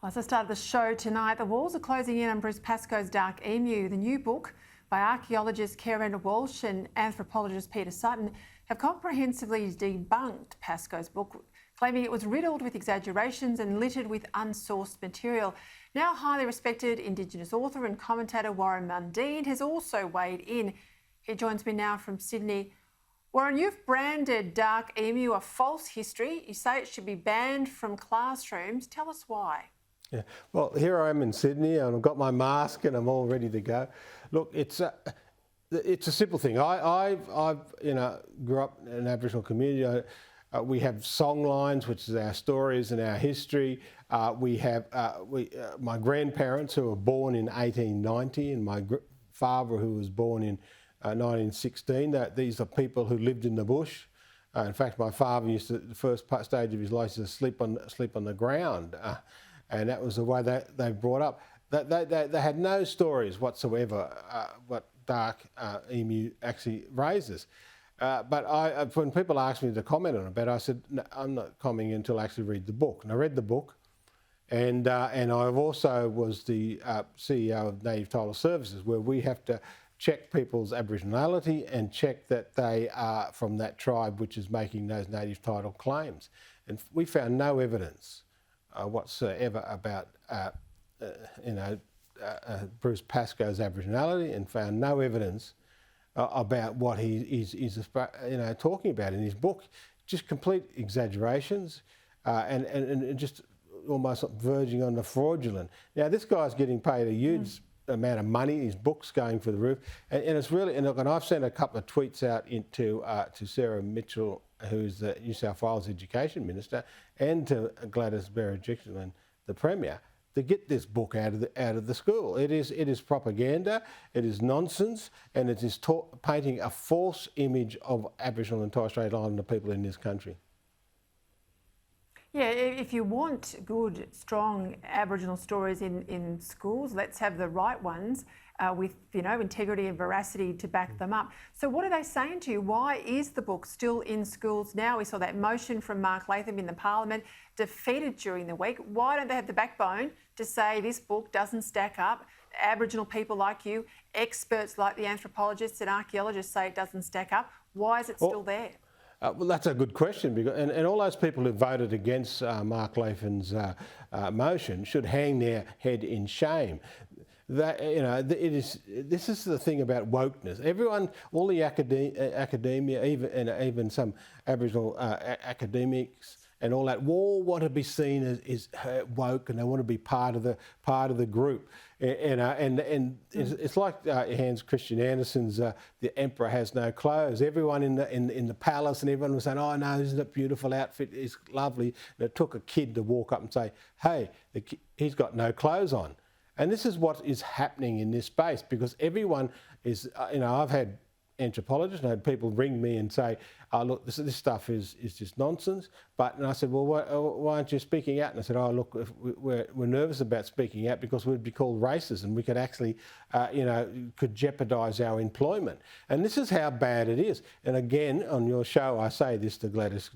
As I started the show tonight, the walls are closing in on Bruce Pascoe's Dark Emu. The new book by archaeologist Keryn Walshe and anthropologist Peta Sutton have comprehensively debunked Pascoe's book, claiming it was riddled with exaggerations and littered with unsourced material. Now highly respected Indigenous author and commentator Warren Mundine has also weighed in. He joins me now from Sydney. Warren, you've branded Dark Emu a false history. You say it should be banned from classrooms. Tell us why. Yeah, well, here I am in Sydney and I've got my mask and I'm all ready to go. Look, it's a simple thing. I grew up in an Aboriginal community. We have song lines, which is our stories and our history. We have my grandparents who were born in 1890 and my father who was born in 1916. These are people who lived in the bush. In fact, my father used to, the first stage of his life, used to sleep on the ground. And that was the way they brought up. They had no stories whatsoever what Dark Emu actually raises. But when people asked me to comment on it, I said, no, I'm not commenting until I actually read the book. And I read the book, and I also was the CEO of Native Title Services, where we have to check people's Aboriginality and check that they are from that tribe which is making those native title claims. And we found no evidence whatsoever about Bruce Pascoe's Aboriginality, and found no evidence about what he's talking about in his book. Just complete exaggerations and just almost verging on the fraudulent. Now this guy's getting paid a huge amount of money. His book's going for the roof, and it's really. And I've sent a couple of tweets out to Sarah Mitchell, who's the New South Wales Education Minister, and to Gladys Berejiklian, the Premier, to get this book out of the school. It is propaganda, it is nonsense, and it is painting a false image of Aboriginal and Torres Strait Islander people in this country. Yeah, if you want good, strong Aboriginal stories in schools, let's have the right ones with integrity and veracity to back them up. So what are they saying to you? Why is the book still in schools now? We saw that motion from Mark Latham in the Parliament defeated during the week. Why don't they have the backbone to say this book doesn't stack up? Aboriginal people like you, experts like the anthropologists and archaeologists say it doesn't stack up. Why is it still there? Well, that's a good question, because, and all those people who voted against Mark Latham's motion should hang their head in shame. This is the thing about wokeness. Everyone, all the academia, even some Aboriginal academics and all that, all want to be seen as woke, and they want to be part of the group. And it's like Hans Christian Andersen's "The Emperor Has No Clothes." Everyone in the palace and everyone was saying, "Oh no, isn't it beautiful outfit? It's lovely." And it took a kid to walk up and say, "Hey, he's got no clothes on." And this is what is happening in this space, because everyone is, I've had anthropologists and I had people ring me and say, "Oh look, this stuff is just nonsense." And I said, "Well, why aren't you speaking out?" And I said, "Oh look, we're nervous about speaking out because we'd be called racist and we could actually, could jeopardise our employment." And this is how bad it is. And again, on your show, I say this to Gladys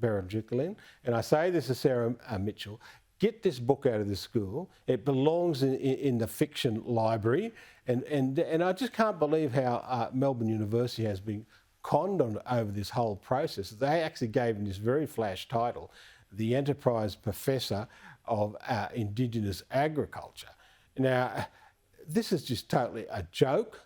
Berejiklian, and I say this to Sarah Mitchell. Get this book out of the school. It belongs in the fiction library. And I just can't believe how Melbourne University has been conned on over this whole process. They actually gave him this very flash title, the Enterprise Professor of Indigenous Agriculture. Now, this is just totally a joke.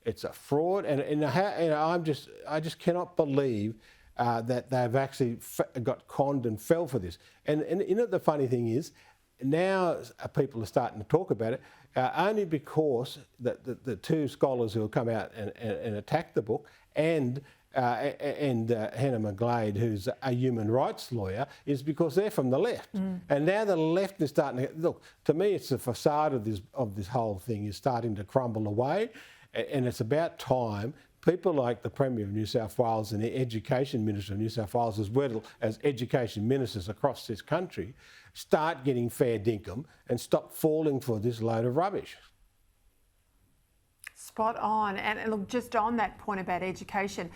It's a fraud. And I just cannot believe that they've actually got conned and fell for this. And the funny thing is, now people are starting to talk about it, only because the two scholars who have come out and attacked the book, and Hannah McGlade, who's a human rights lawyer, is because they're from the left. And now the left is starting to, look, to me it's the facade of this whole thing is starting to crumble away, and it's about time people like the Premier of New South Wales and the Education Minister of New South Wales, as well as education ministers across this country, start getting fair dinkum and stop falling for this load of rubbish. Spot on. And look, just on that point about education,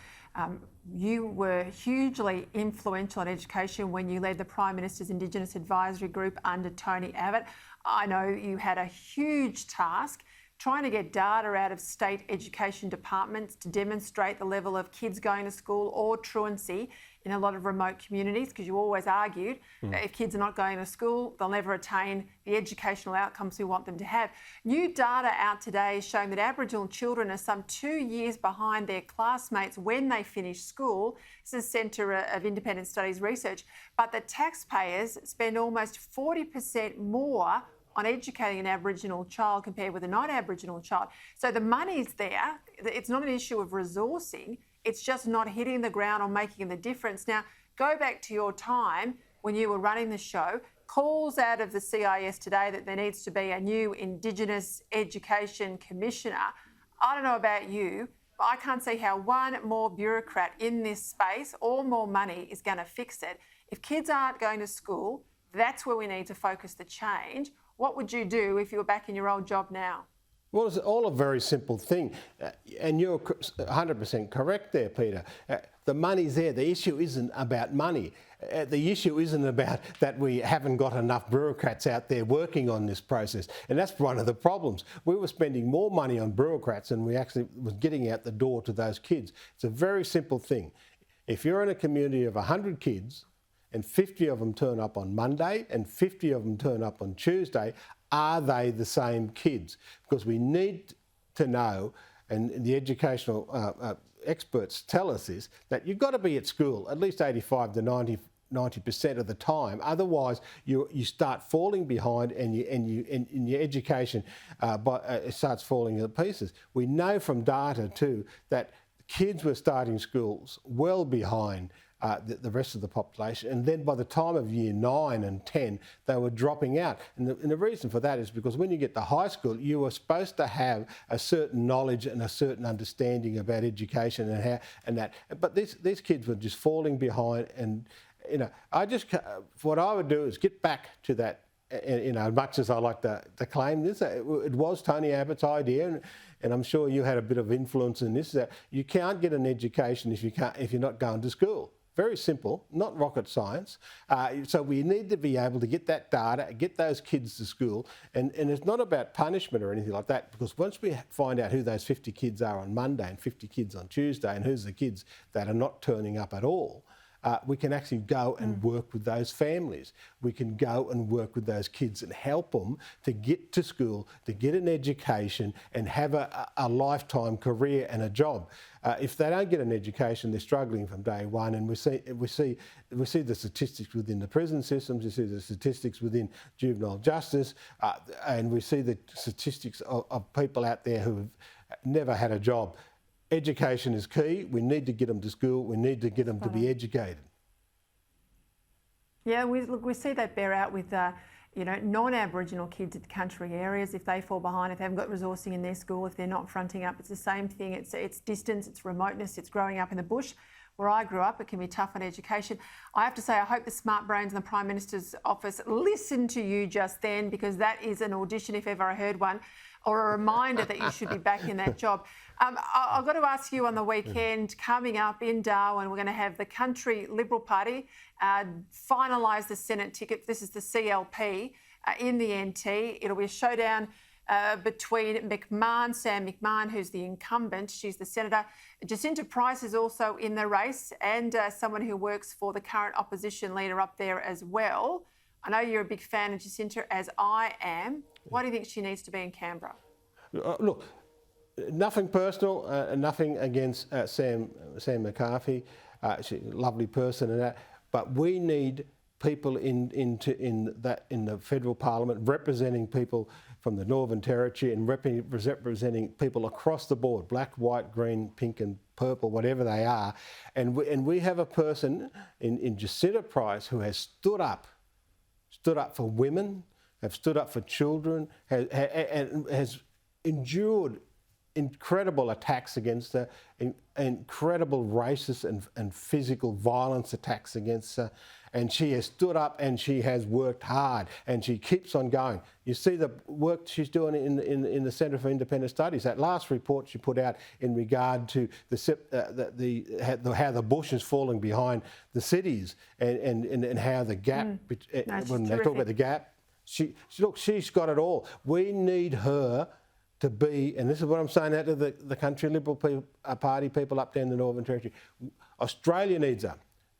You were hugely influential in education when you led the Prime Minister's Indigenous Advisory Group under Tony Abbott. I know you had a huge task trying to get data out of state education departments to demonstrate the level of kids going to school or truancy in a lot of remote communities, because you always argued that if kids are not going to school, they'll never attain the educational outcomes we want them to have. New data out today is showing that Aboriginal children are some 2 years behind their classmates when they finish school. This is Centre of Independent Studies research. But the taxpayers spend almost 40% more on educating an Aboriginal child compared with a non-Aboriginal child. So the money's there. It's not an issue of resourcing. It's just not hitting the ground or making the difference. Now, go back to your time when you were running the show. Calls out of the CIS today that there needs to be a new Indigenous Education Commissioner. I don't know about you, but I can't see how one more bureaucrat in this space or more money is going to fix it. If kids aren't going to school, that's where we need to focus the change. What would you do if you were back in your old job now? Well, it's all a very simple thing, and you're 100% correct there, Peter. The money's there. The issue isn't about money. The issue isn't about that we haven't got enough bureaucrats out there working on this process, and that's one of the problems. We were spending more money on bureaucrats than we actually was getting out the door to those kids. It's a very simple thing. If you're in a community of 100 kids, and 50 of them turn up on Monday and 50 of them turn up on Tuesday, are they the same kids? Because we need to know, and the educational experts tell us this, that you've got to be at school at least 85 to 90% of the time. Otherwise, you start falling behind, and your education it starts falling to pieces. We know from data too that kids were starting schools well behind the rest of the population, and then by the time of year 9 and 10 they were dropping out, and the reason for that is because when you get to high school you were supposed to have a certain knowledge and a certain understanding about education and that, but these kids were just falling behind. And what I would do is get back to that. As much as I like to claim this, it was Tony Abbott's idea, and I'm sure you had a bit of influence in this, that you can't get an education if you're not going to school. Very simple, not rocket science. So we need to be able to get that data, get those kids to school, and it's not about punishment or anything like that, because once we find out who those 50 kids are on Monday and 50 kids on Tuesday and who's the kids that are not turning up at all, we can actually go and work with those families. We can go and work with those kids and help them to get to school, to get an education and have a lifetime career and a job. If they don't get an education, they're struggling from day one. And we see the statistics within the prison systems. We see the statistics within juvenile justice, and we see the statistics of people out there who have never had a job. Education is key. We need to get them to school. We need to get them to be educated. Yeah, we see that bear out with non-Aboriginal kids in country areas. If they fall behind, if they haven't got resourcing in their school, if they're not fronting up, it's the same thing. It's distance, it's remoteness, it's growing up in the bush. Where I grew up, it can be tough on education. I have to say, I hope the smart brains in the Prime Minister's office listened to you just then, because that is an audition, if ever I heard one, or a reminder that you should be back in that job. I've got to ask you, on the weekend, coming up in Darwin, we're going to have the Country Liberal Party finalise the Senate ticket. This is the CLP in the NT. It'll be a showdown between Sam McMahon, who's the incumbent, she's the senator. Jacinta Price is also in the race, and someone who works for the current opposition leader up there as well. I know you're a big fan of Jacinta, as I am. Why do you think she needs to be in Canberra? Look, nothing personal, nothing against Sam McCarthy. She's a lovely person and that, but we need people in the federal parliament representing people from the Northern Territory and representing people across the board, black, white, green, pink and purple, whatever they are. And we have a person in Jacinta Price who has stood up for women, have stood up for children, and has endured incredible attacks against her, incredible racist and physical violence attacks against her. And she has stood up and she has worked hard and she keeps on going. You see the work she's doing in the Centre for Independent Studies. That last report she put out in regard to how the bush is falling behind the cities and how the gap, when they talk about the gap, she's got it all. We need her to be, and this is what I'm saying out to the country Liberal Party people up there in the Northern Territory. Australia needs her.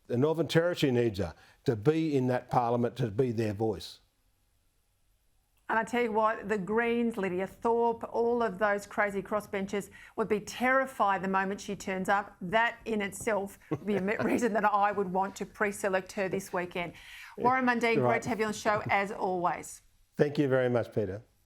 The Northern Territory needs her to be in that parliament, to be their voice. And I tell you what, the Greens, Lydia Thorpe, all of those crazy crossbenchers would be terrified the moment she turns up. That in itself would be a reason that I would want to pre-select her this weekend. Warren Mundine, great to have you on the show as always. Thank you very much, Peter.